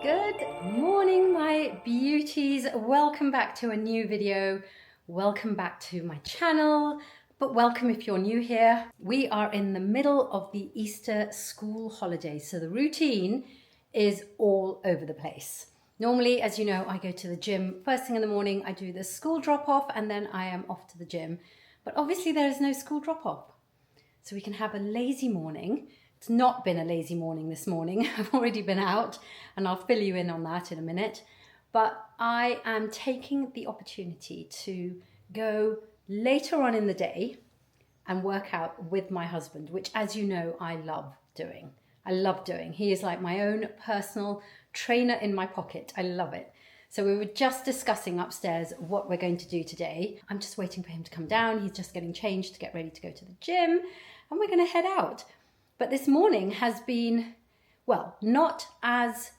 Good morning, my beauties. Welcome back to a new video. Welcome back to my channel, but welcome if you're new here. We are in the middle of the Easter school holidays, so the routine is all over the place. Normally, as you know, I go to the gym first thing in the morning. I do the school drop-off and then I am off to the gym. But obviously there is no school drop-off, so we can have a lazy morning. It's not been a lazy morning this morning. I've already been out and I'll fill you in on that in a minute. But I am taking the opportunity to go later on in the day and work out with my husband, which, as you know, I love doing. I love doing. He is like my own personal trainer in my pocket. I love it. So we were just discussing upstairs what we're going to do today. I'm just waiting for him to come down. He's just getting changed to get ready to go to the gym and we're going to head out. But this morning has been, well, not as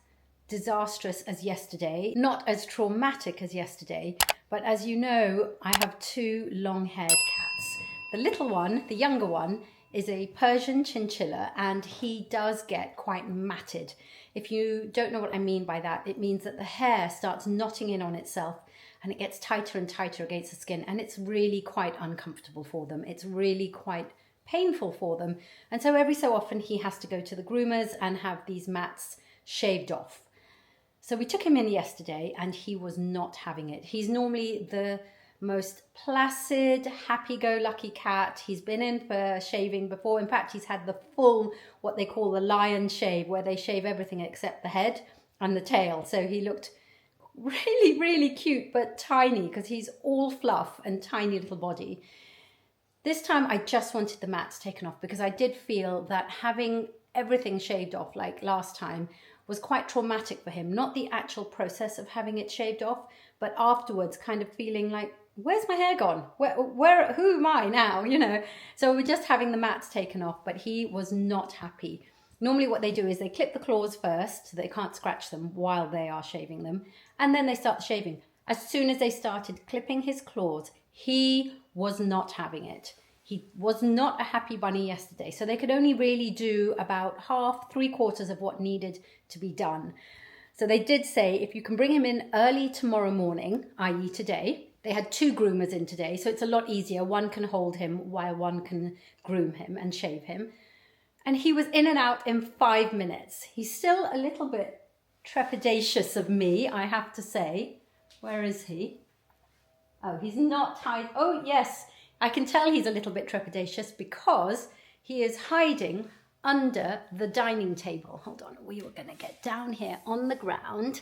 disastrous as yesterday, not as traumatic as yesterday, but as you know, I have two long-haired cats. The little one, the younger one, is a Persian chinchilla and he does get quite matted. If you don't know what I mean by that, it means that the hair starts knotting in on itself and it gets tighter and tighter against the skin, and it's really quite uncomfortable for them. It's really quite painful for them, and so every so often he has to go to the groomers and have these mats shaved off. So we took him in yesterday and he was not having it. He's normally the most placid, happy-go-lucky cat. He's been in for shaving before. In fact, he's had the full, what they call the lion shave, where they shave everything except the head and the tail. So he looked really, really cute, but tiny, because he's all fluff and tiny little body. This time I just wanted the mats taken off because I did feel that having everything shaved off like last time was quite traumatic for him. Not the actual process of having it shaved off, but afterwards kind of feeling like, where's my hair gone? Who am I now? You know, so we're just having the mats taken off, but he was not happy. Normally what they do is they clip the claws first so they can't scratch them while they are shaving them, and then they start shaving. As soon as they started clipping his claws, he was not having it. He was not a happy bunny yesterday, so they could only really do about half, 3/4 of what needed to be done. So they did say if you can bring him in early tomorrow morning, i.e. today, they had 2 groomers in today, so it's a lot easier. One can hold him while one can groom him and shave him. And he was in and out in 5 minutes. He's still a little bit trepidatious of me, I have to say. Where is he? Oh, he's not tied. Oh, yes. I can tell he's a little bit trepidatious because he is hiding under the dining table. Hold on, we were going to get down here on the ground.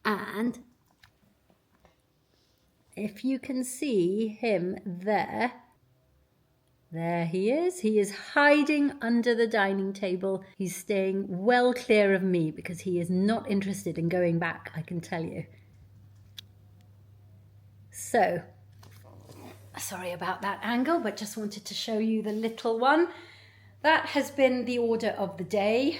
And if you can see him there, there he is. He is hiding under the dining table. He's staying well clear of me because he is not interested in going back, I can tell you. So, sorry about that angle, but just wanted to show you the little one. That has been the order of the day.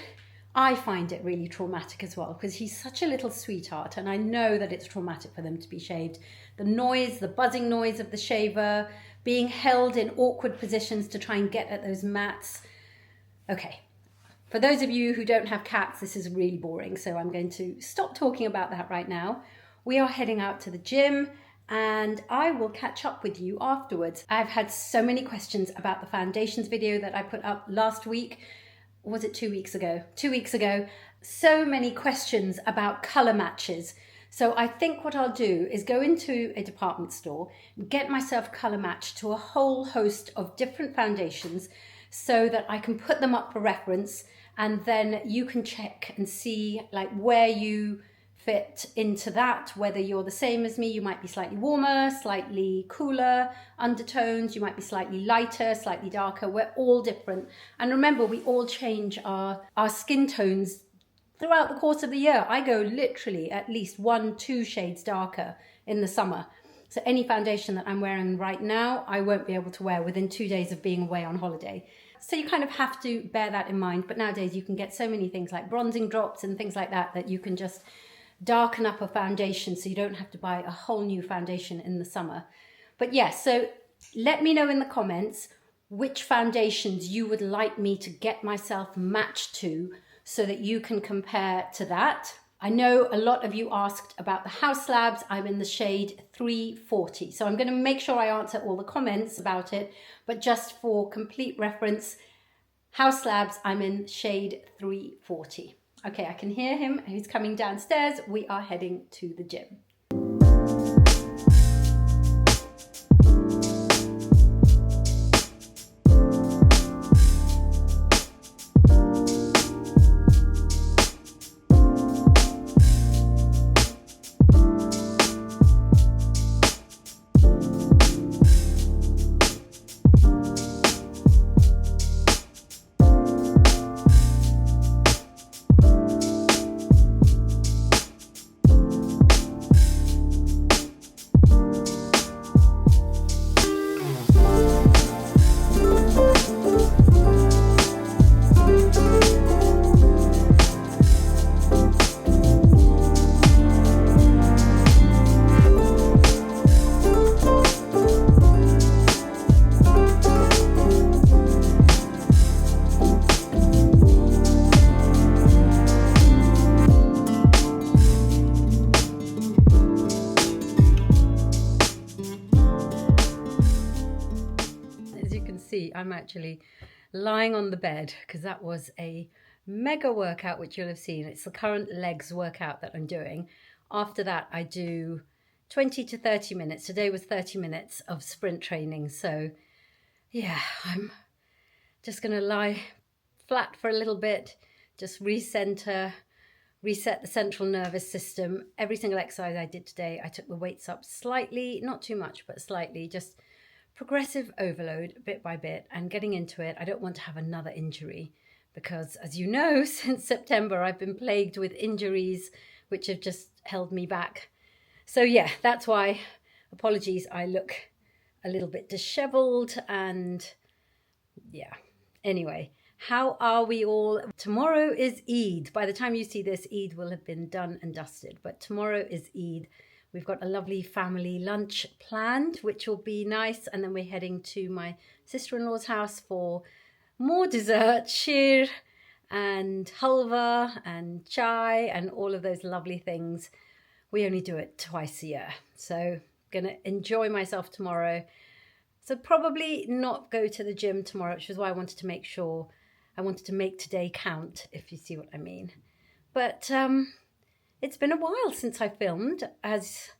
I find it really traumatic as well because he's such a little sweetheart, and I know that it's traumatic for them to be shaved. The noise, the buzzing noise of the shaver, being held in awkward positions to try and get at those mats. Okay, for those of you who don't have cats, this is really boring, so I'm going to stop talking about that right now. We are heading out to the gym, and I will catch up with you afterwards. I've had so many questions about the foundations video that I put up last week. Was it 2 weeks ago? 2 weeks ago. So many questions about colour matches. So I think what I'll do is go into a department store, get myself colour matched to a whole host of different foundations so that I can put them up for reference, and then you can check and see like where you fit into that, whether you're the same as me. You might be slightly warmer, slightly cooler undertones, you might be slightly lighter, slightly darker. We're all different, and remember, we all change our skin tones throughout the course of the year. I go literally at least 1-2 shades darker in the summer, so any foundation that I'm wearing right now I won't be able to wear within 2 days of being away on holiday. So you kind of have to bear that in mind. But nowadays you can get so many things like bronzing drops and things like that that you can just darken up a foundation so you don't have to buy a whole new foundation in the summer. But yes, so let me know in the comments which foundations you would like me to get myself matched to so that you can compare to that. I know a lot of you asked about the House Labs. I'm in the shade 340. So I'm going to make sure I answer all the comments about it, but just for complete reference, House Labs, I'm in shade 340. Okay, I can hear him. He's coming downstairs. We are heading to the gym. I'm actually lying on the bed because that was a mega workout, which you'll have seen. It's the current legs workout that I'm doing. After that, I do 20 to 30 minutes. Today was 30 minutes of sprint training. So yeah, I'm just going to lie flat for a little bit, just recenter, reset the central nervous system. Every single exercise I did today, I took the weights up slightly, not too much, but slightly, just progressive overload bit by bit and getting into it. I don't want to have another injury because, as you know, since September, I've been plagued with injuries which have just held me back. So yeah, that's why, apologies, I look a little bit disheveled and yeah. Anyway, how are we all? Tomorrow is Eid. By the time you see this, Eid will have been done and dusted, but tomorrow is Eid. We've got a lovely family lunch planned, which will be nice. And then we're heading to my sister-in-law's house for more dessert, shir and halwa and chai and all of those lovely things. We only do it twice a year. So gonna enjoy myself tomorrow. So probably not go to the gym tomorrow, which is why I wanted to make sure, I wanted to make today count, if you see what I mean. But it's been a while since I filmed, as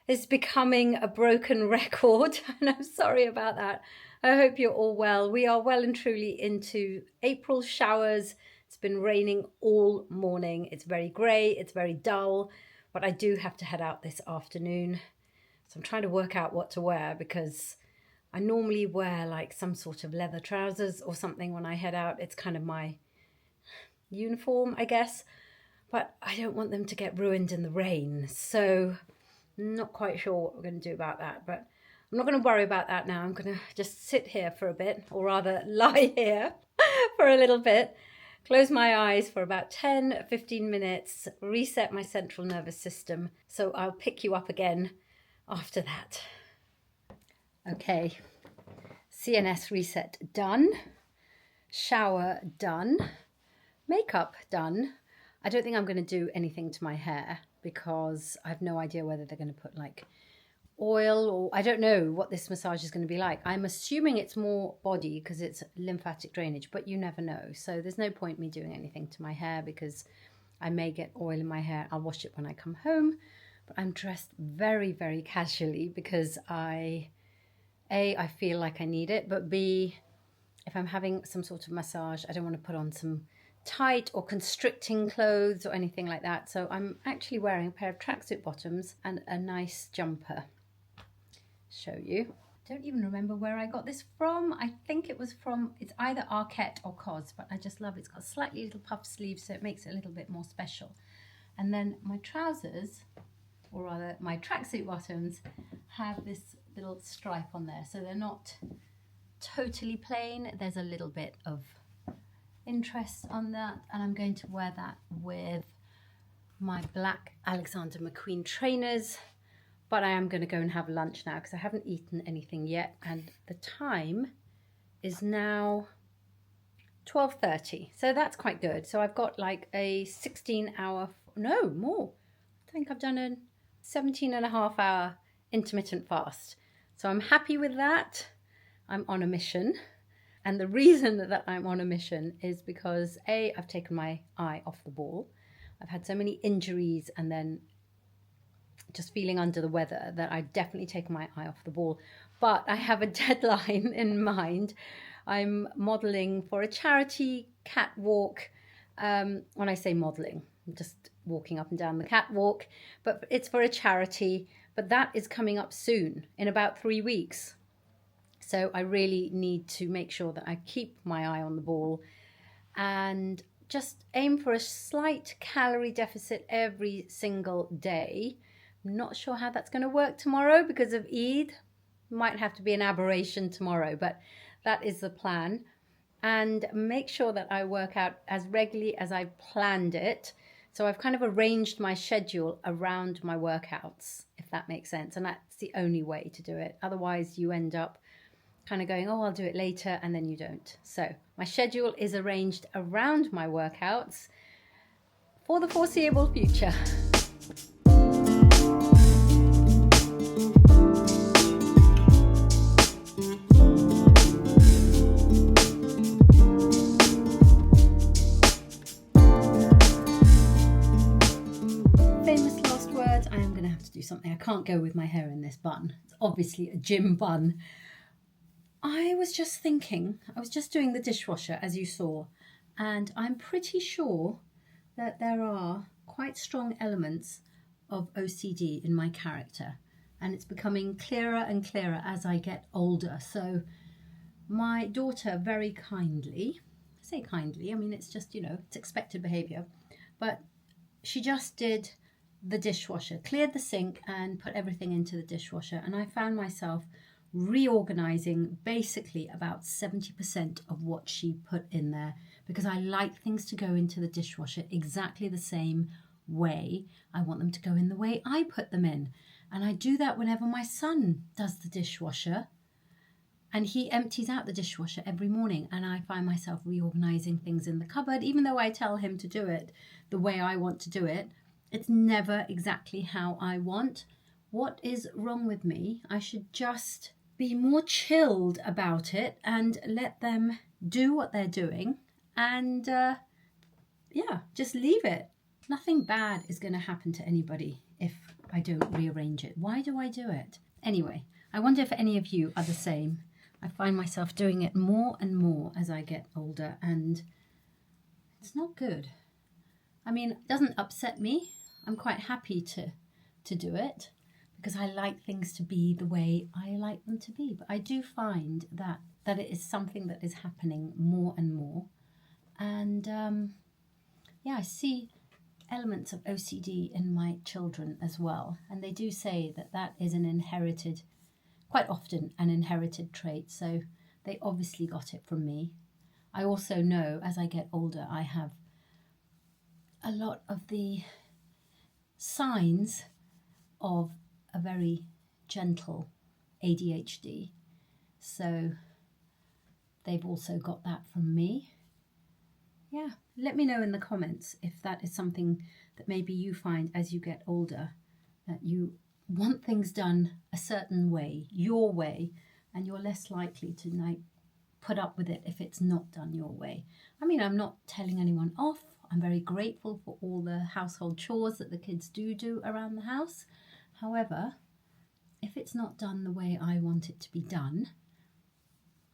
is becoming a broken record, and I'm sorry about that. I hope you're all well. We are well and truly into April showers. It's been raining all morning. It's very grey, it's very dull, but I do have to head out this afternoon. So I'm trying to work out what to wear because I normally wear like some sort of leather trousers or something when I head out. It's kind of my uniform, I guess. But I don't want them to get ruined in the rain. So I'm not quite sure what we're going to do about that. But I'm not going to worry about that now. I'm going to just sit here for a bit, or rather lie here for a little bit, close my eyes for about 10-15 minutes, reset my central nervous system. So I'll pick you up again after that. Okay, CNS reset done, shower done, makeup done. I don't think I'm going to do anything to my hair because I have no idea whether they're going to put like oil or I don't know what this massage is going to be like. I'm assuming it's more body because it's lymphatic drainage, but you never know. So there's no point me doing anything to my hair because I may get oil in my hair. I'll wash it when I come home. But I'm dressed very, very casually because I feel like I need it, but B, if I'm having some sort of massage, I don't want to put on some tight or constricting clothes or anything like that. So I'm actually wearing a pair of tracksuit bottoms and a nice jumper. Show you. Don't even remember where I got this from. I think it was from, it's either Arquette or COS, but I just love it. It's got slightly little puff sleeves, so it makes it a little bit more special. And then my trousers, or rather my tracksuit bottoms, have this little stripe on there. So they're not totally plain. There's a little bit of interest on that, and I'm going to wear that with my black Alexander McQueen trainers. But I am going to go and have lunch now because I haven't eaten anything yet, and the time is now 12:30, so that's quite good. So I've got like a 16-hour no, more. I think I've done a 17.5 hour intermittent fast. So I'm happy with that. I'm on a mission. And the reason that I'm on a mission is because A, I've taken my eye off the ball. I've had so many injuries and then just feeling under the weather that I've definitely taken my eye off the ball. But I have a deadline in mind. I'm modeling for a charity catwalk. When I say modeling, I'm just walking up and down the catwalk, but it's for a charity. But that is coming up soon, in about 3 weeks. So I really need to make sure that I keep my eye on the ball and just aim for a slight calorie deficit every single day. I'm not sure how that's going to work tomorrow because of Eid. Might have to be an aberration tomorrow, but that is the plan. And make sure that I work out as regularly as I planned it. So I've kind of arranged my schedule around my workouts, if that makes sense. And that's the only way to do it. Otherwise, you end up kind of going, oh, I'll do it later, and then you don't. So my schedule is arranged around my workouts for the foreseeable future. Famous last words. I am going to have to do something. I can't go with my hair in this bun. It's obviously a gym bun. I was just thinking, I was just doing the dishwasher, as you saw, and I'm pretty sure that there are quite strong elements of OCD in my character, and it's becoming clearer and clearer as I get older. So my daughter very kindly, I say kindly, I mean, it's just, you know, it's expected behavior, but she just did the dishwasher, cleared the sink and put everything into the dishwasher, and I found myself reorganizing basically about 70% of what she put in there, because I like things to go into the dishwasher exactly the same way. I want them to go in the way I put them in, and I do that whenever my son does the dishwasher, and he empties out the dishwasher every morning, and I find myself reorganizing things in the cupboard. Even though I tell him to do it the way I want to do it, it's never exactly how I want. What is wrong with me? I should just be more chilled about it and let them do what they're doing, and yeah, just leave it. Nothing bad is going to happen to anybody if I don't rearrange it. Why do I do it? Anyway, I wonder if any of you are the same. I find myself doing it more and more as I get older, and it's not good. I mean, it doesn't upset me. I'm quite happy to do it, because I like things to be the way I like them to be. But I do find that it is something that is happening more and more. And yeah, I see elements of OCD in my children as well. And they do say that that is an inherited, quite often an inherited trait. So they obviously got it from me. I also know as I get older, I have a lot of the signs of a very gentle ADHD. So they've also got that from me. Yeah, let me know in the comments if that is something that maybe you find as you get older, that you want things done a certain way, your way, and you're less likely to like put up with it if it's not done your way. I mean, I'm not telling anyone off. I'm very grateful for all the household chores that the kids do around the house. However, if it's not done the way I want it to be done,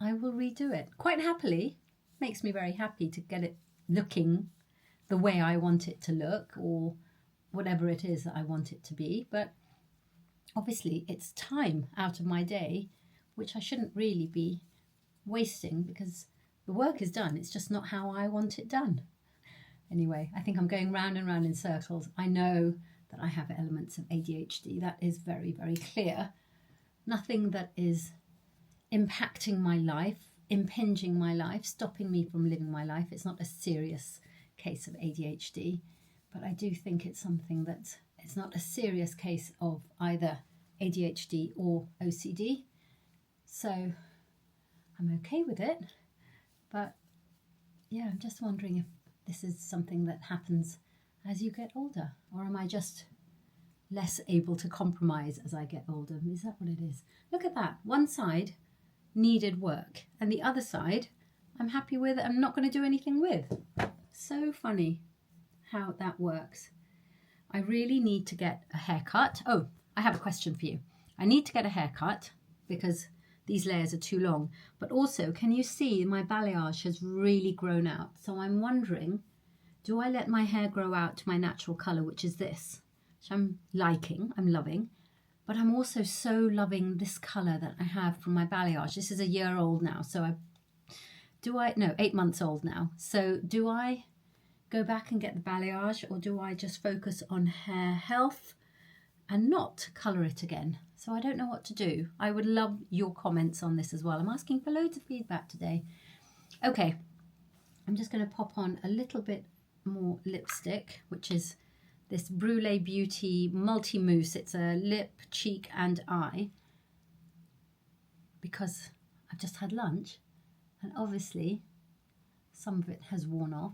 I will redo it quite happily. Makes me very happy to get it looking the way I want it to look, or whatever it is that I want it to be. But obviously it's time out of my day, which I shouldn't really be wasting, because the work is done. It's just not how I want it done. Anyway, I think I'm going round and round in circles. I know that I have elements of ADHD. That is very, very clear. Nothing that is impacting my life, impinging my life, stopping me from living my life. It's not a serious case of ADHD, but I do think it's something that it's not a serious case of either ADHD or OCD. So I'm okay with it. But yeah, I'm just wondering if this is something that happens as you get older? Or am I just less able to compromise as I get older? Is that what it is? Look at that. One side needed work and the other side I'm happy with. I'm not going to do anything with. So funny how that works. I really need to get a haircut. Oh, I have a question for you. I need to get a haircut because these layers are too long. But also, can you see my balayage has really grown out? So I'm wondering, do I let my hair grow out to my natural colour, which is this, which I'm liking, I'm loving. But I'm also so loving this colour that I have from my balayage. This is a year old now, so no, 8 months old now. So do I go back and get the balayage, or do I just focus on hair health and not colour it again? So I don't know what to do. I would love your comments on this as well. I'm asking for loads of feedback today. Okay, I'm just going to pop on a little bit more lipstick, which is this Brûlée Beauty Multi-Mousse. It's a lip, cheek and eye, because I've just had lunch and obviously some of it has worn off.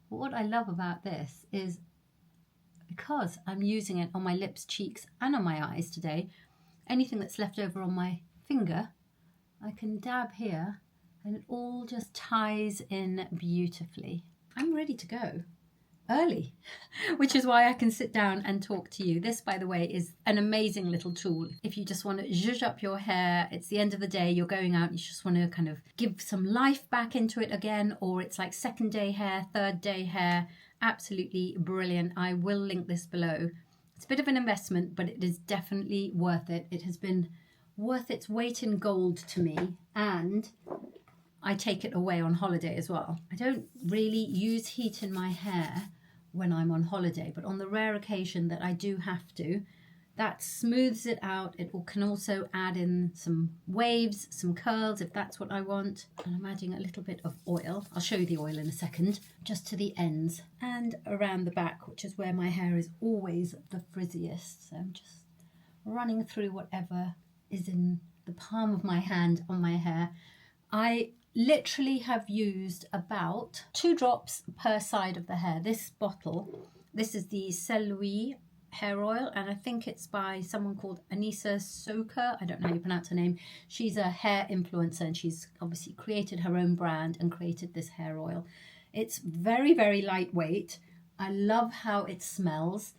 But what I love about this is because I'm using it on my lips, cheeks and on my eyes today, anything that's left over on my finger, I can dab here and it all just ties in beautifully. I'm ready to go early, which is why I can sit down and talk to you. This, by the way, is an amazing little tool. If you just want to zhuzh up your hair, it's the end of the day, you're going out, you just want to kind of give some life back into it again, or it's like second day hair, third day hair, absolutely brilliant. I will link this below. It's a bit of an investment, but it is definitely worth it. It has been worth its weight in gold to me, and I take it away on holiday as well. I don't really use heat in my hair when I'm on holiday, but on the rare occasion that I do have to, that smooths it out. It can also add in some waves, some curls if that's what I want. And I'm adding a little bit of oil. I'll show you the oil in a second, just to the ends and around the back, which is where my hair is always the frizziest. So I'm just running through whatever is in the palm of my hand on my hair. I literally have used about 2 drops per side of the hair. This bottle, this is the CELUI hair oil, and I think it's by someone called Anissa Soka. I don't know how you pronounce her name. She's a hair influencer and she's obviously created her own brand and created this hair oil. It's very, very lightweight. I love how it smells.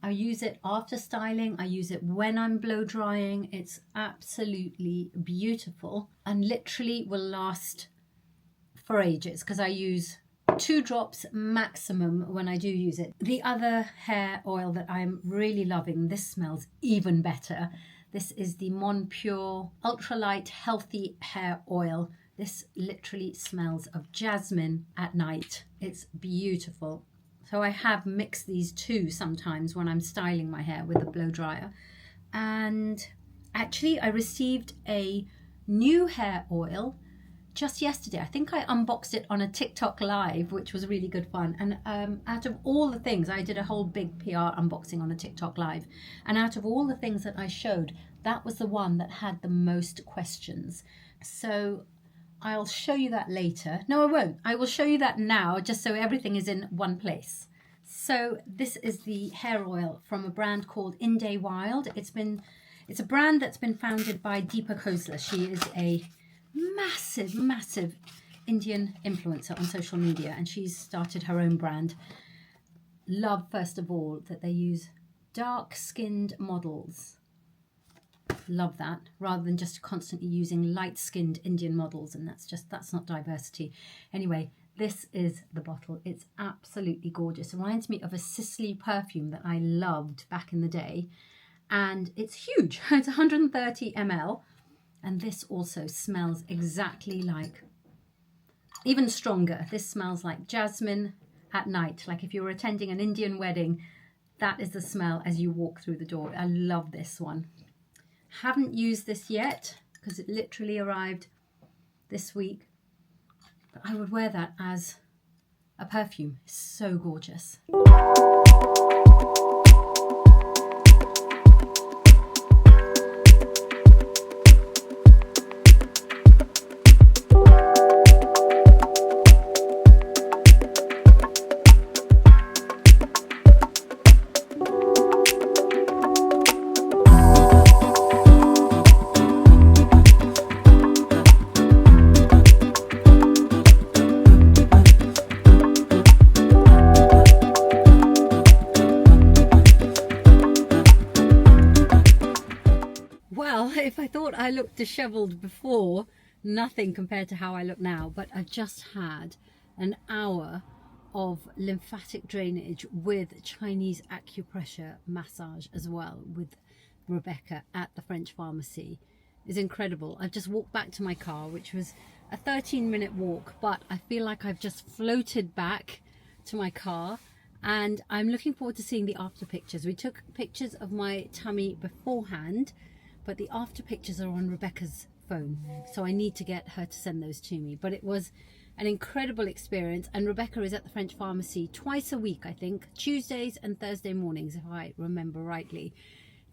I use it after styling. I use it when I'm blow drying. It's absolutely beautiful and literally will last for ages because I use 2 drops maximum when I do use it. The other hair oil that I'm really loving, this smells even better. This is the MONPURE Ultralight Healthy Hair Oil. This literally smells of jasmine at night. It's beautiful. So I have mixed these two sometimes when I'm styling my hair with a blow dryer. And actually I received a new hair oil just yesterday. I think I unboxed it on a TikTok live, which was really good fun. And out of all the things, I did a whole big PR unboxing on a TikTok live. And out of all the things that I showed, that was the one that had the most questions. So I'll show you that later. No, I won't. I will show you that now, just so everything is in one place. So this is the hair oil from a brand called INDE WILDE. It's a brand that's been founded by Deepa Khosla. She is a massive Indian influencer on social media, and she's started her own brand. Love, first of all, that they use dark-skinned models. Love that, rather than just constantly using light-skinned Indian models, and that's not diversity. Anyway, this is the bottle. It's absolutely gorgeous. It reminds me of a Sisley perfume that I loved back in the day, and it's huge. It's 130 ml, and this also smells exactly like, even stronger. This smells like jasmine at night, like if you were attending an Indian wedding. That is the smell as you walk through the door. I love this one. Haven't used this yet because it literally arrived this week, but I would wear that as a perfume. It's so gorgeous. I looked disheveled before, nothing compared to how I look now, but I've just had an hour of lymphatic drainage with Chinese acupressure massage as well with Rebecca at the French pharmacy. It's incredible. I've just walked back to my car, which was a 13-minute walk, but I feel like I've just floated back to my car, and I'm looking forward to seeing the after pictures. We took pictures of my tummy beforehand, but the after pictures are on Rebecca's phone, so I need to get her to send those to me. But it was an incredible experience, and Rebecca is at the French pharmacy twice a week, I think, Tuesdays and Thursday mornings, if I remember rightly.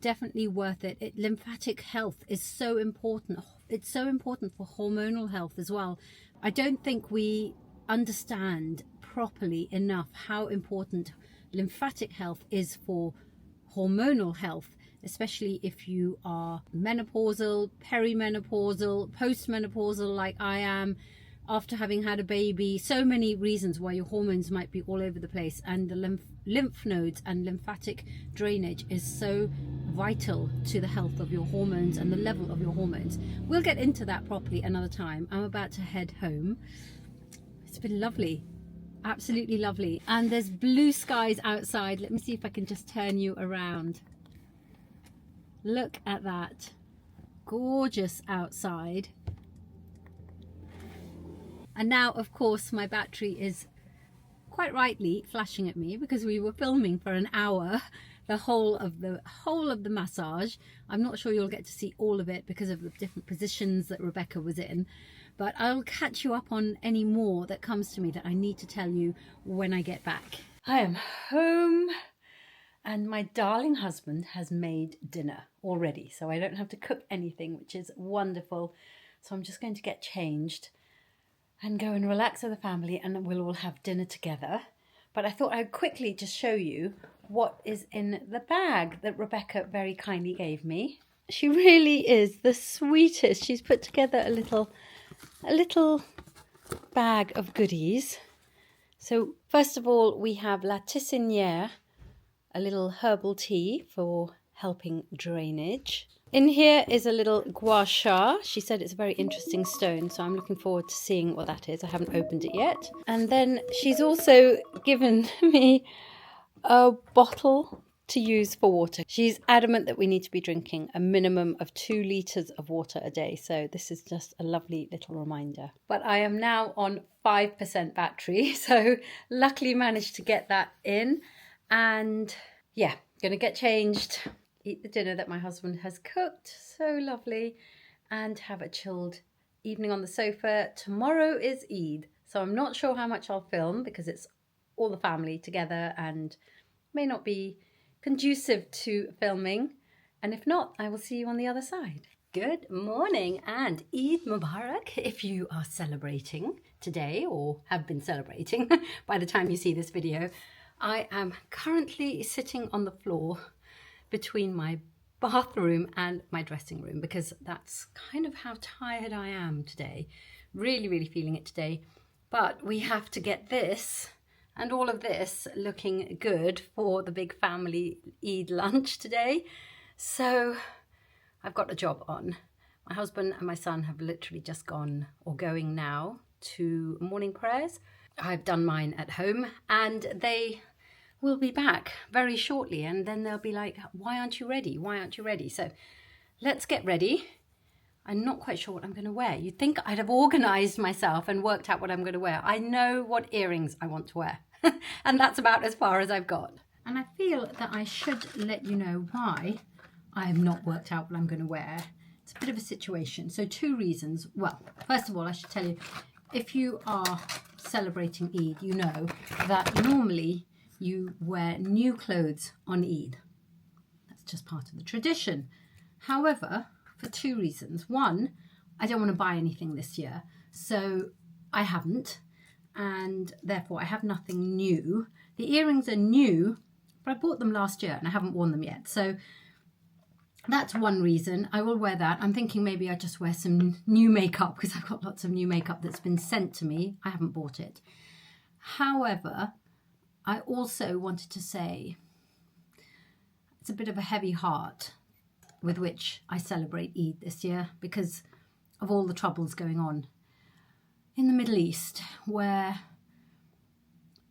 Definitely worth it. Lymphatic health is so important. It's so important for hormonal health as well. I don't think we understand properly enough how important lymphatic health is for hormonal health, especially if you are menopausal, perimenopausal, postmenopausal like I am, after having had a baby. So many reasons why your hormones might be all over the place, and the lymph nodes and lymphatic drainage is so vital to the health of your hormones and the level of your hormones. We'll get into that properly another time. I'm about to head home. It's been lovely, absolutely lovely, and there's blue skies outside. Let me see if I can just turn you around. Look at that, gorgeous outside. And now, of course, my battery is quite rightly flashing at me because we were filming for an hour, the whole of the massage. I'm not sure you'll get to see all of it because of the different positions that Rebecca was in, but I'll catch you up on any more that comes to me that I need to tell you when I get back. I am home, and my darling husband has made dinner already, so I don't have to cook anything, which is wonderful. So I'm just going to get changed and go and relax with the family, and we'll all have dinner together. But I thought I'd quickly just show you what is in the bag that Rebecca very kindly gave me. She really is the sweetest. She's put together a little bag of goodies. So first of all, we have La Tissinière, a little herbal tea for helping drainage. In here is a little gua sha. She said it's a very interesting stone, so I'm looking forward to seeing what that is. I haven't opened it yet. And then she's also given me a bottle to use for water. She's adamant that we need to be drinking a minimum of 2 litres of water a day, so this is just a lovely little reminder. But I am now on 5% battery, so luckily managed to get that in. And yeah, gonna get changed, eat the dinner that my husband has cooked, so lovely, and have a chilled evening on the sofa. Tomorrow is Eid, so I'm not sure how much I'll film because it's all the family together and may not be conducive to filming. And if not, I will see you on the other side. Good morning and Eid Mubarak if you are celebrating today or have been celebrating by the time you see this video. I am currently sitting on the floor between my bathroom and my dressing room because that's kind of how tired I am today. Really, really feeling it today. But we have to get this and all of this looking good for the big family Eid lunch today. So I've got a job on. My husband and my son have literally just gone, or going now, to morning prayers. I've done mine at home, and they will be back very shortly, and then they'll be like, why aren't you ready? Why aren't you ready? So let's get ready. I'm not quite sure what I'm going to wear. You'd think I'd have organised myself and worked out what I'm going to wear. I know what earrings I want to wear, and that's about as far as I've got. And I feel that I should let you know why I have not worked out what I'm going to wear. It's a bit of a situation. So 2 reasons. Well, first of all, I should tell you, if you are celebrating Eid, you know that normally you wear new clothes on Eid. That's just part of the tradition. However, for 2 reasons. One, I don't want to buy anything this year, so I haven't, and therefore I have nothing new. The earrings are new, but I bought them last year and I haven't worn them yet, so that's one reason. I will wear that. I'm thinking maybe I just wear some new makeup because I've got lots of new makeup that's been sent to me. I haven't bought it. However, I also wanted to say it's a bit of a heavy heart with which I celebrate Eid this year because of all the troubles going on in the Middle East, where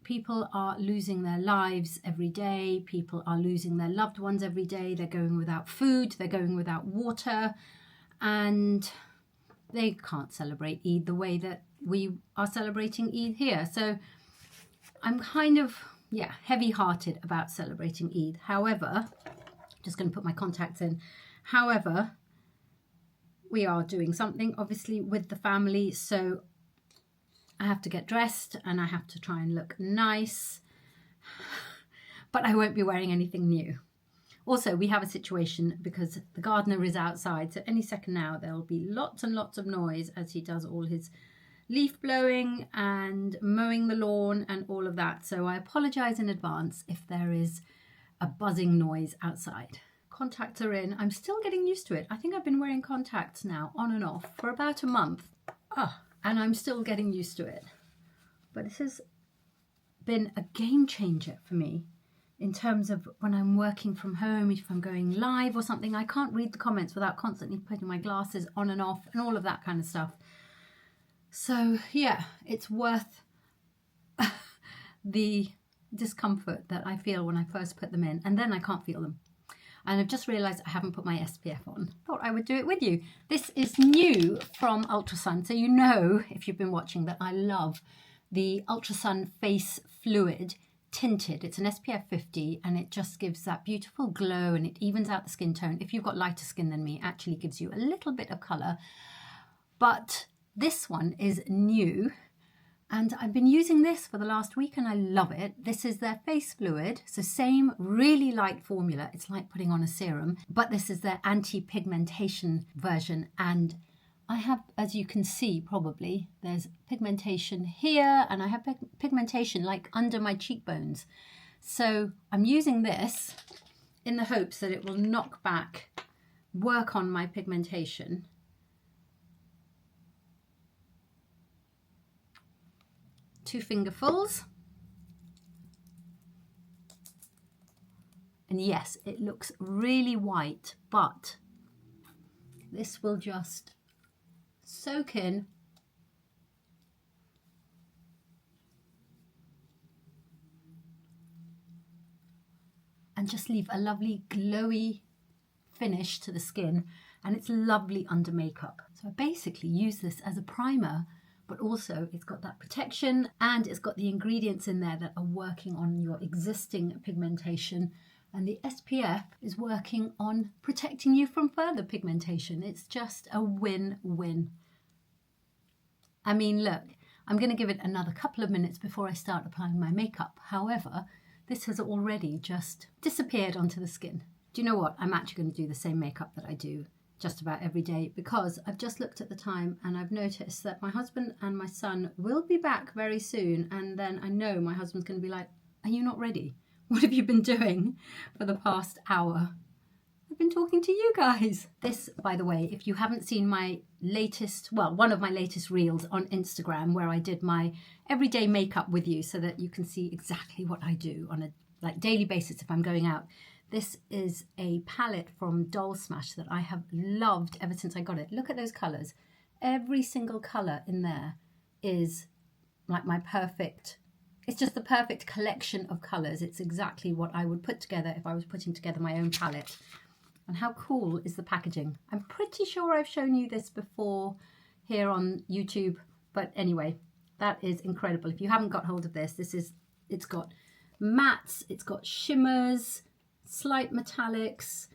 people are losing their lives every day, people are losing their loved ones every day, they're going without food, they're going without water, and they can't celebrate Eid the way that we are celebrating Eid here. So I'm kind of, yeah, heavy-hearted about celebrating Eid. However, just going to put my contacts in. However, we are doing something, obviously, with the family, so I have to get dressed and I have to try and look nice, but I won't be wearing anything new. Also, we have a situation because the gardener is outside, so any second now there will be lots and lots of noise as he does all his leaf blowing and mowing the lawn and all of that. So I apologize in advance if there is a buzzing noise outside. Contacts are in. I'm still getting used to it. I think I've been wearing contacts now on and off for about a month. And I'm still getting used to it. But this has been a game changer for me in terms of when I'm working from home, if I'm going live or something, I can't read the comments without constantly putting my glasses on and off and all of that kind of stuff. So yeah, it's worth the discomfort that I feel when I first put them in, and then I can't feel them. And I've just realised I haven't put my SPF on. Thought I would do it with you. This is new from ULTRASUN. So you know, if you've been watching, that I love the ULTRASUN Face Fluid Tinted. It's an SPF 50 and it just gives that beautiful glow and it evens out the skin tone. If you've got lighter skin than me, it actually gives you a little bit of colour. But this one is new. And I've been using this for the last week and I love it. This is their face fluid. So same really light formula. It's like putting on a serum, but this is their anti-pigmentation version. And I have, as you can see, probably there's pigmentation here and I have pigmentation like under my cheekbones. So I'm using this in the hopes that it will knock back, work on my pigmentation. Two fingerfuls, and yes, it looks really white, but this will just soak in and just leave a lovely glowy finish to the skin, and it's lovely under makeup. So I basically use this as a primer, but also it's got that protection and it's got the ingredients in there that are working on your existing pigmentation, and the SPF is working on protecting you from further pigmentation. It's just a win-win. I mean, look, I'm going to give it another couple of minutes before I start applying my makeup. However, this has already just disappeared onto the skin. Do you know what? I'm actually going to do the same makeup that I do just about every day, because I've just looked at the time and I've noticed that my husband and my son will be back very soon, and then I know my husband's going to be like, are you not ready? What have you been doing for the past hour? I've been talking to you guys. This, by the way, if you haven't seen my latest, well, one of my latest reels on Instagram where I did my everyday makeup with you so that you can see exactly what I do on a daily basis if I'm going out. This is a palette from DOLLSMASH that I have loved ever since I got it. Look at those colours. Every single colour in there is like my perfect, it's just the perfect collection of colours. It's exactly what I would put together if I was putting together my own palette. And how cool is the packaging? I'm pretty sure I've shown you this before here on YouTube, but anyway, that is incredible. If you haven't got hold of this, it's got mattes, it's got shimmers, slight metallics,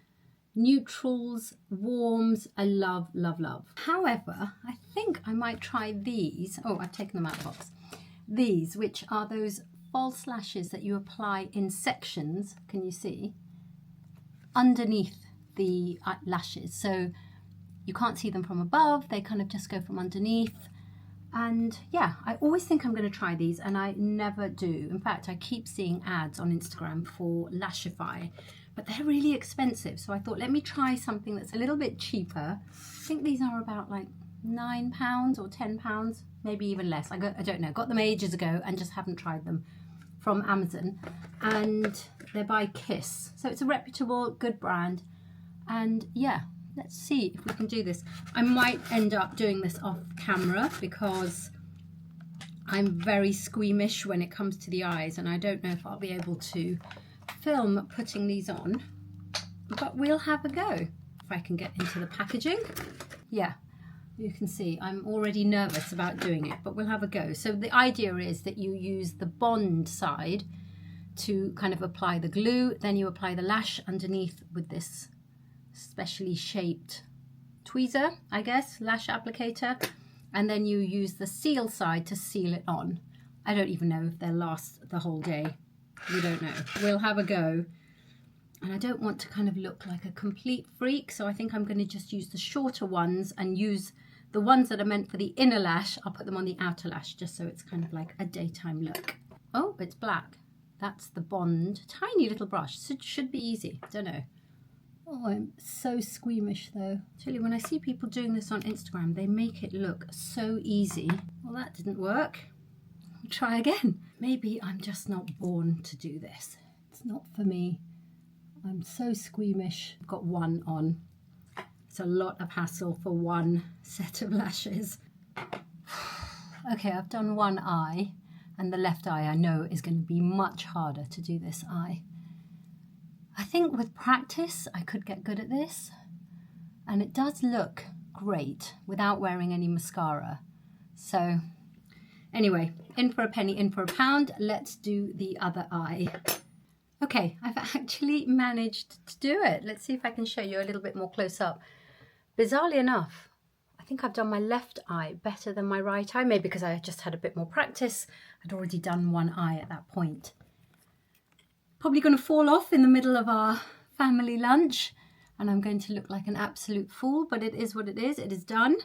neutrals, warms. I love, love, love. However, I think I might try these. Oh, I've taken them out of the box. These, which are those false lashes that you apply in sections, can you see, underneath the lashes. So you can't see them from above, they kind of just go from underneath. And yeah, I always think I'm going to try these and I never do. In fact, I keep seeing ads on Instagram for Lashify, but they're really expensive. So I thought, let me try something that's a little bit cheaper. I think these are about like £9 or £10, maybe even less. I don't know, got them ages ago and just haven't tried them, from Amazon. And they're by Kiss. So it's a reputable, good brand. And yeah, let's see if we can do this. I might end up doing this off camera because I'm very squeamish when it comes to the eyes, and I don't know if I'll be able to film putting these on, but we'll have a go. If I can get into the packaging. Yeah, you can see I'm already nervous about doing it, but we'll have a go. So the idea is that you use the bond side to kind of apply the glue, then you apply the lash underneath with this specially shaped tweezer, I guess, lash applicator, and then you use the seal side to seal it on. I don't even know if they'll last the whole day. We don't know. We'll have a go. And I don't want to kind of look like a complete freak, so I think I'm going to just use the shorter ones and use the ones that are meant for the inner lash. I'll put them on the outer lash just so it's kind of like a daytime look. Oh, it's black. That's the Bond. Tiny little brush. So it should be easy. Don't know. Oh, I'm so squeamish though. Actually, when I see people doing this on Instagram, they make it look so easy. Well, that didn't work. I'll try again. Maybe I'm just not born to do this. It's not for me. I'm so squeamish. I've got one on. It's a lot of hassle for one set of lashes. Okay, I've done one eye, and the left eye I know is going to be much harder to do this eye. I think with practice I could get good at this, and it does look great without wearing any mascara. So anyway, in for a penny, in for a pound. Let's do the other eye. Okay, I've actually managed to do it. Let's see if I can show you a little bit more close up. Bizarrely enough, I think I've done my left eye better than my right eye, maybe because I just had a bit more practice. I'd already done one eye at that point. Probably going to fall off in the middle of our family lunch, and I'm going to look like an absolute fool, but it is what it is. It is done.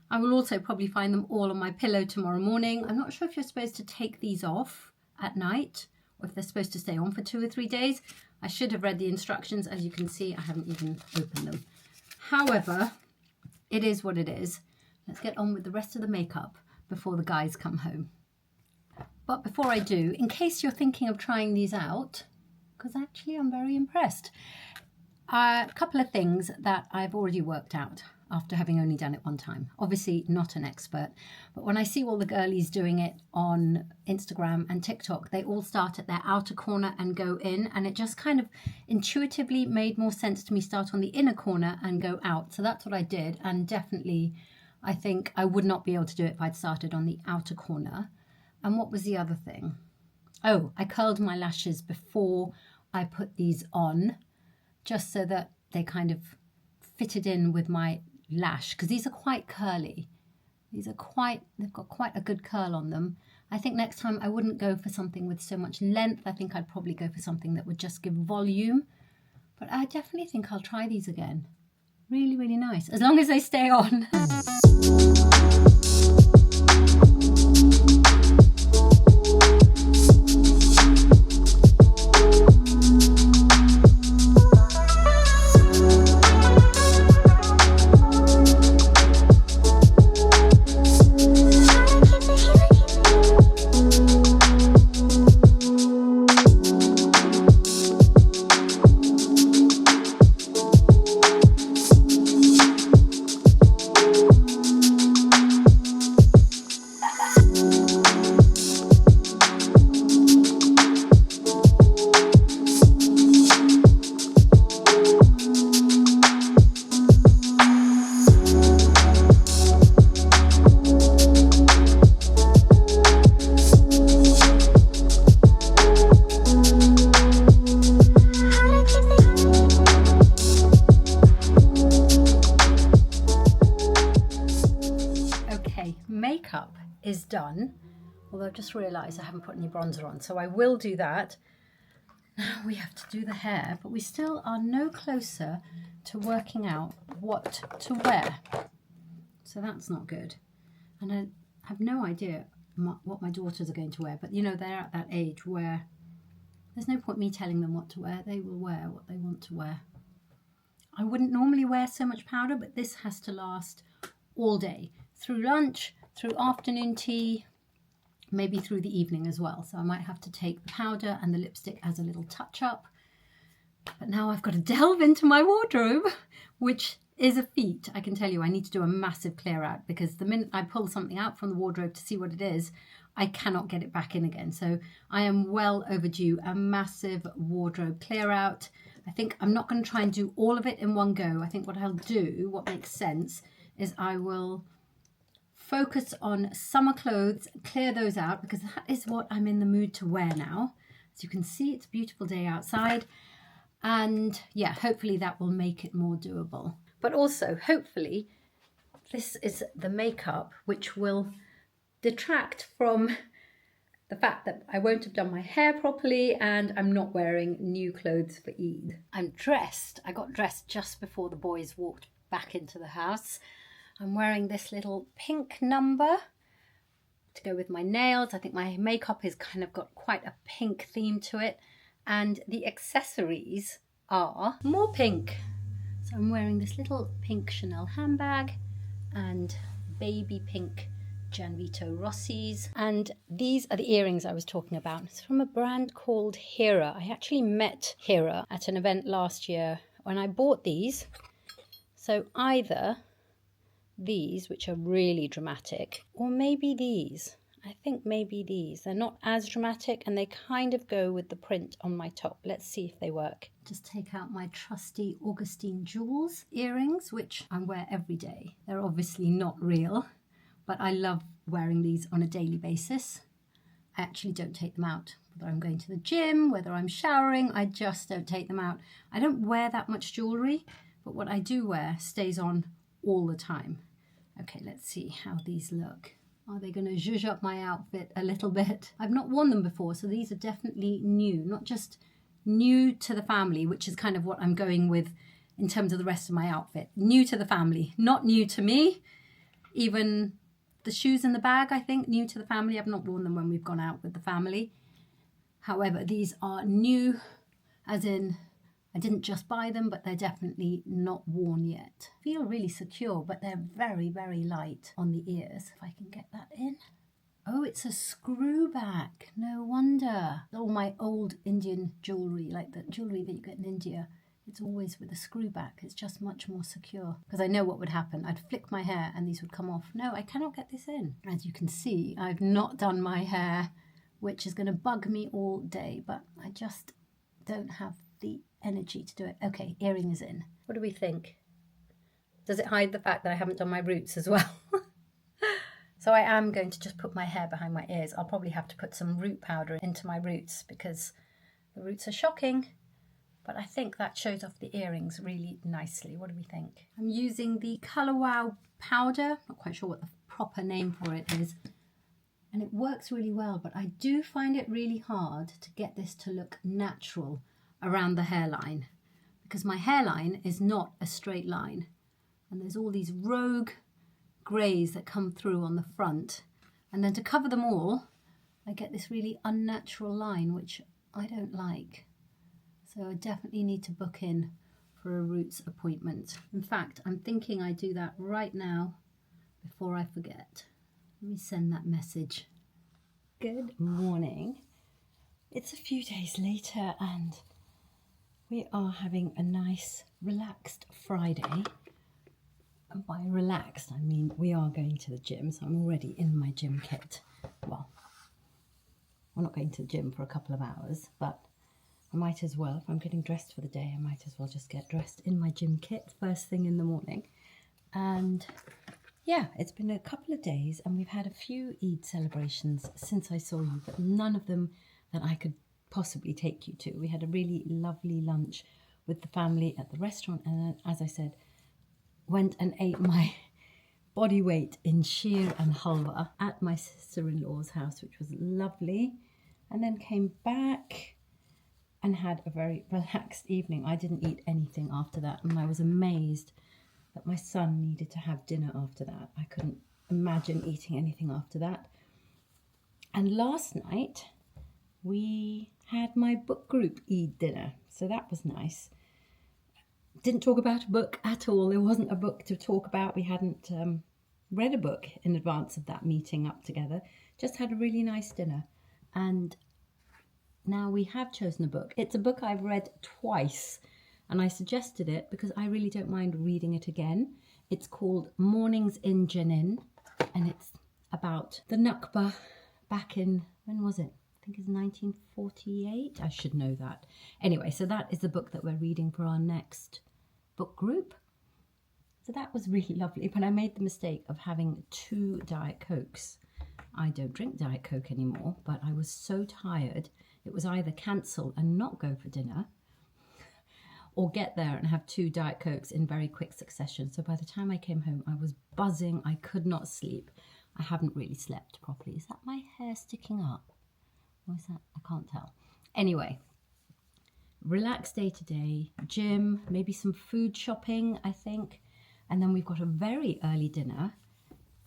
I will also probably find them all on my pillow tomorrow morning. I'm not sure if you're supposed to take these off at night, or if they're supposed to stay on for 2 or 3 days. I should have read the instructions. As you can see, I haven't even opened them. However, it is what it is. Let's get on with the rest of the makeup before the guys come home. But before I do, in case you're thinking of trying these out, because actually I'm very impressed, a couple of things that I've already worked out after having only done it one time. Obviously not an expert, but when I see all the girlies doing it on Instagram and TikTok, they all start at their outer corner and go in, and it just kind of intuitively made more sense to me start on the inner corner and go out. So that's what I did, and definitely I think I would not be able to do it if I'd started on the outer corner. And what was the other thing? Oh, I curled my lashes before I put these on, just so that they kind of fitted in with my lash, because these are quite curly. They've got quite a good curl on them. I think next time I wouldn't go for something with so much length. I think I'd probably go for something that would just give volume. But I definitely think I'll try these again. Really, really nice, as long as they stay on. Makeup is done, although I've just realised I haven't put any bronzer on, so I will do that. Now we have to do the hair, but we still are no closer to working out what to wear, so that's not good. And I have no idea what my daughters are going to wear, but you know, they're at that age where there's no point me telling them what to wear. They will wear what they want to wear. I wouldn't normally wear so much powder, but this has to last all day, through lunch, through afternoon tea, maybe through the evening as well. So I might have to take the powder and the lipstick as a little touch up. But now I've got to delve into my wardrobe, which is a feat. I can tell you, I need to do a massive clear out, because the minute I pull something out from the wardrobe to see what it is, I cannot get it back in again. So I am well overdue a massive wardrobe clear out. I think I'm not going to try and do all of it in one go. I think what I'll do, what makes sense, is I will focus on summer clothes, clear those out, because that is what I'm in the mood to wear now. As you can see, it's a beautiful day outside. And yeah, hopefully that will make it more doable. But also, hopefully, this is the makeup which will detract from the fact that I won't have done my hair properly and I'm not wearing new clothes for Eid. I'm dressed. I got dressed just before the boys walked back into the house. I'm wearing this little pink number to go with my nails. I think my makeup has kind of got quite a pink theme to it. And the accessories are more pink. So I'm wearing this little pink Chanel handbag and baby pink Gianvito Rossi's. And these are the earrings I was talking about. It's from a brand called HIRA. I actually met HIRA at an event last year when I bought these. So either these, which are really dramatic, or maybe these. I think maybe these. They're not as dramatic and they kind of go with the print on my top. Let's see if they work. Just take out my trusty Augustine jewels earrings, which I wear every day. They're obviously not real, but I love wearing these on a daily basis. I actually don't take them out. Whether I'm going to the gym, whether I'm showering, I just don't take them out. I don't wear that much jewellery, but what I do wear stays on all the time. Okay, let's see how these look. Are they going to zhuzh up my outfit a little bit? I've not worn them before, so these are definitely new. Not just new to the family, which is kind of what I'm going with in terms of the rest of my outfit. New to the family, not new to me. Even the shoes in the bag, I think, new to the family. I've not worn them when we've gone out with the family. However, these are new, as in I didn't just buy them, but they're definitely not worn yet. Feel really secure, but they're very, very light on the ears. If I can get that in. Oh, it's a screw back. No wonder. All my old Indian jewellery, like the jewellery that you get in India, it's always with a screw back. It's just much more secure. Because I know what would happen. I'd flick my hair and these would come off. No, I cannot get this in. As you can see, I've not done my hair, which is going to bug me all day, but I just don't have the energy to do it. Okay, earring is in. What do we think? Does it hide the fact that I haven't done my roots as well? So I am going to just put my hair behind my ears. I'll probably have to put some root powder into my roots because the roots are shocking, but I think that shows off the earrings really nicely. What do we think? I'm using the Colour Wow powder. Not quite sure what the proper name for it is. And it works really well, but I do find it really hard to get this to look natural around the hairline, because my hairline is not a straight line and there's all these rogue greys that come through on the front, and then to cover them all I get this really unnatural line which I don't like. So I definitely need to book in for a roots appointment. In fact, I'm thinking I do that right now before I forget. Let me send that message. Good morning. It's a few days later and we are having a nice relaxed Friday. And by relaxed, I mean we are going to the gym, so I'm already in my gym kit. Well, I'm not going to the gym for a couple of hours, but I might as well, if I'm getting dressed for the day, I might as well just get dressed in my gym kit first thing in the morning. And yeah, it's been a couple of days and we've had a few Eid celebrations since I saw you, but none of them that I could possibly take you to. We had a really lovely lunch with the family at the restaurant, and then, as I said, went and ate my body weight in sheer and halwa at my sister-in-law's house, which was lovely, and then came back and had a very relaxed evening. I didn't eat anything after that, and I was amazed that my son needed to have dinner after that. I couldn't imagine eating anything after that. And last night we had my book group Eid dinner, so that was nice. Didn't talk about a book at all. There wasn't a book to talk about. We hadn't read a book in advance of that meeting up together. Just had a really nice dinner. And Now we have chosen a book. It's a book I've read twice, and I suggested it because I really don't mind reading it again. It's called Mornings in Jenin, and it's about the Nakba back in, when was it? I think it's 1948. I should know that. Anyway, so that is the book that we're reading for our next book group. So that was really lovely, but I made the mistake of having 2 Diet Cokes. I don't drink Diet Coke anymore, but I was so tired. It was either cancel and not go for dinner, or get there and have 2 Diet Cokes in very quick succession. So by the time I came home, I was buzzing. I could not sleep. I haven't really slept properly. Is that my hair sticking up? Or is that? I can't tell. Anyway, relaxed day today. Gym, maybe some food shopping, I think. And then we've got a very early dinner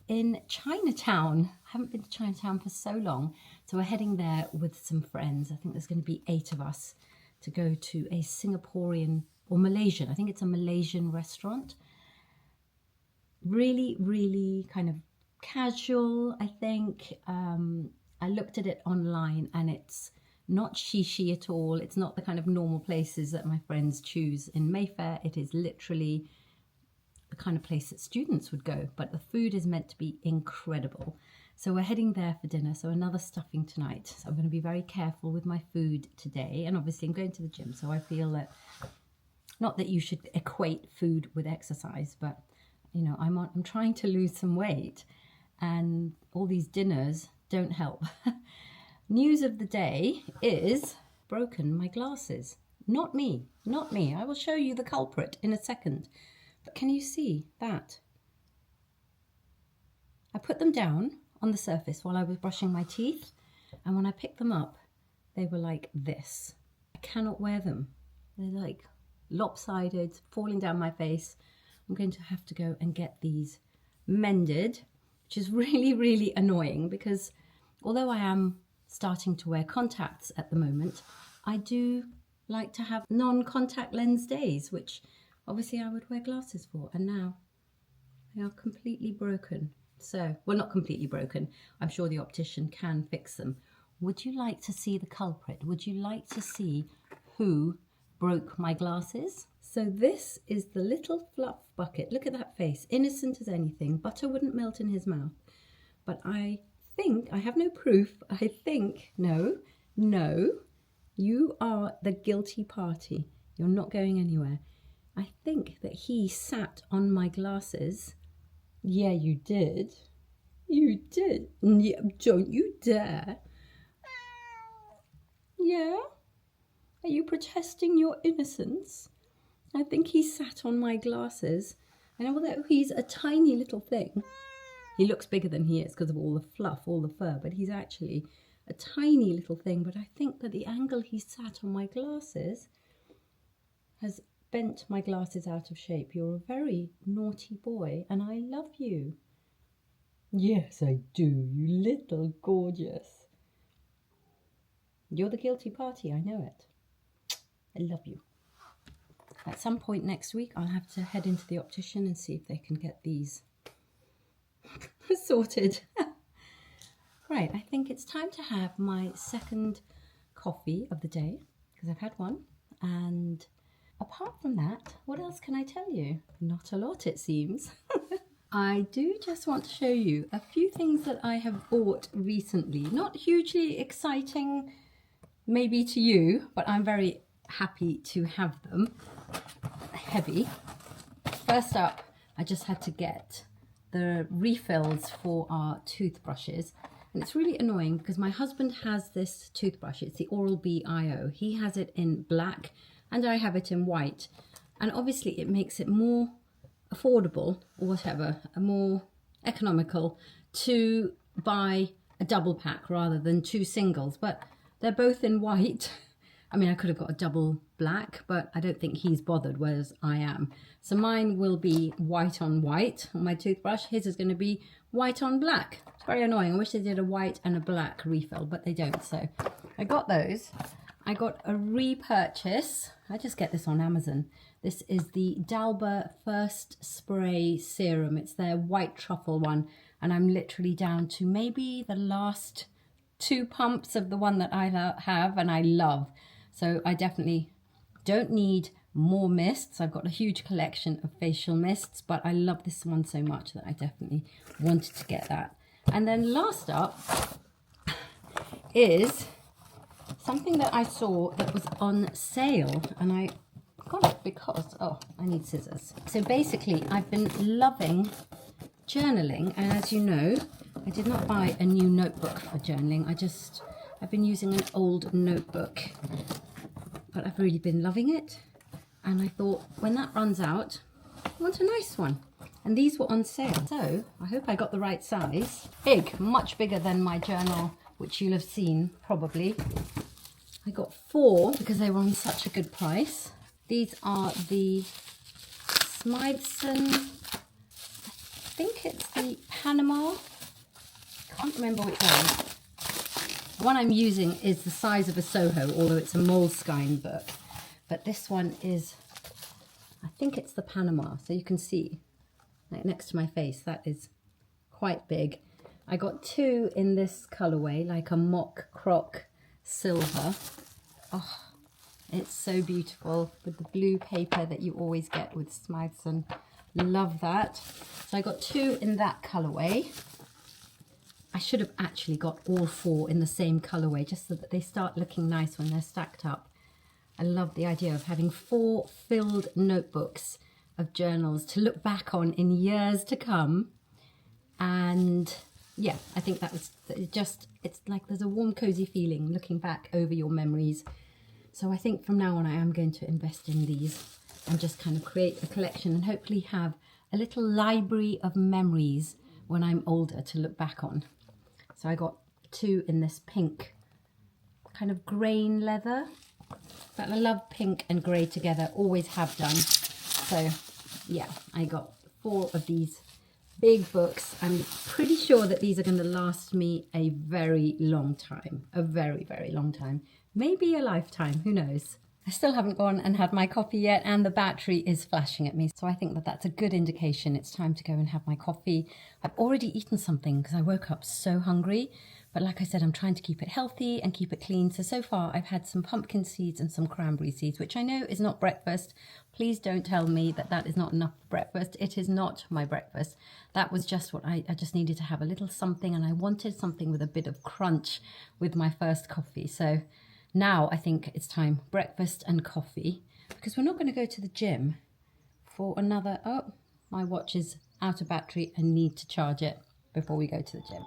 in Chinatown. I haven't been to Chinatown for so long. So we're heading there with some friends. I think there's going to be 8 of us to go to a Singaporean or Malaysian. I think it's a Malaysian restaurant. Really, really kind of casual, I think. I looked at it online and it's not shishi at all. It's not the kind of normal places that my friends choose in Mayfair. It is literally the kind of place that students would go, but the food is meant to be incredible. So we're heading there for dinner. So another stuffing tonight. So I'm going to be very careful with my food today. And obviously I'm going to the gym. So I feel that, not that you should equate food with exercise, but you know, I'm trying to lose some weight and all these dinners don't help. News of the day is broken my glasses. Not me, not me. I will show you the culprit in a second. But can you see that? I put them down on the surface while I was brushing my teeth, and when I picked them up, they were like this. I cannot wear them. They're like lopsided, falling down my face. I'm going to have to go and get these mended, which is really, really annoying because although I am starting to wear contacts at the moment, I do like to have non-contact lens days, which obviously I would wear glasses for, and now they are completely broken. So, well, not completely broken. I'm sure the optician can fix them. Would you like to see the culprit? Would you like to see who broke my glasses? So this is the little fluff bucket. Look at that face, innocent as anything. Butter wouldn't melt in his mouth. But I think, I have no proof, I think, no, you are the guilty party. You're not going anywhere. I think that he sat on my glasses. Yeah, you did. You did. Yeah, don't you dare. Yeah? Are you protesting your innocence? I think he sat on my glasses. And although he's a tiny little thing, he looks bigger than he is because of all the fluff, all the fur, but he's actually a tiny little thing. But I think that the angle he sat on my glasses has bent my glasses out of shape. You're a very naughty boy and I love you. Yes, I do, you little gorgeous. You're the guilty party, I know it. I love you. At some point next week, I'll have to head into the optician and see if they can get these sorted. Right, I think it's time to have my second coffee of the day because I've had one. And apart from that, what else can I tell you? Not a lot, it seems. I do just want to show you a few things that I have bought recently. Not hugely exciting, maybe to you, but I'm very happy to have them. Heavy. First up, I just had to get the refills for our toothbrushes. And it's really annoying because my husband has this toothbrush. It's the Oral-B IO. He has it in black and I have it in white. And obviously it makes it more affordable or whatever, more economical to buy a double pack rather than 2 singles. But they're both in white. I mean, I could have got a double black, but I don't think he's bothered, whereas I am. So mine will be white on my toothbrush. His is going to be white on black. It's very annoying. I wish they did a white and a black refill, but they don't. So I got those. I got a repurchase. I just get this on Amazon. This is the Dalba First Spray Serum. It's their white truffle one. And I'm literally down to maybe the last 2 pumps of the one that I have and I love. So I definitely don't need more mists. I've got a huge collection of facial mists, but I love this one so much that I definitely wanted to get that. And then last up is something that I saw that was on sale, and I got it because, oh, I need scissors. So basically, I've been loving journaling, and as you know, I did not buy a new notebook for journaling. I've been using an old notebook, but I've really been loving it. And I thought, when that runs out, I want a nice one. And these were on sale. So I hope I got the right size. Big, much bigger than my journal, which you'll have seen probably. I got 4 because they were on such a good price. These are the SMYTHSON, I think it's the Panama. Can't remember which one. The one I'm using is the size of a Soho, although it's a Moleskine book. But this one is, I think it's the Panama. So you can see, like next to my face, that is quite big. I got 2 in this colorway, like a mock croc silver. Oh, it's so beautiful with the blue paper that you always get with SMYTHSON. Love that. So I got 2 in that colorway. I should have actually got all 4 in the same colorway just so that they start looking nice when they're stacked up. I love the idea of having 4 filled notebooks of journals to look back on in years to come. And yeah, I think that was just, it's like there's a warm, cozy feeling looking back over your memories. So I think from now on I am going to invest in these and just kind of create a collection and hopefully have a little library of memories when I'm older to look back on. So I got 2 in this pink kind of grain leather. But I love pink and grey together, always have done. So yeah, I got 4 of these big books. I'm pretty sure that these are going to last me a very long time, a very, very long time. Maybe a lifetime, who knows? I still haven't gone and had my coffee yet, and the battery is flashing at me. So I think that that's a good indication it's time to go and have my coffee. I've already eaten something because I woke up so hungry. But like I said, I'm trying to keep it healthy and keep it clean. So far I've had some pumpkin seeds and some cranberry seeds, which I know is not breakfast. Please don't tell me that that is not enough for breakfast. It is not my breakfast. That was just what I just needed to have a little something, and I wanted something with a bit of crunch with my first coffee. So now I think it's time, breakfast and coffee, because we're not going to go to the gym for another, oh, my watch is out of battery and need to charge it before we go to the gym.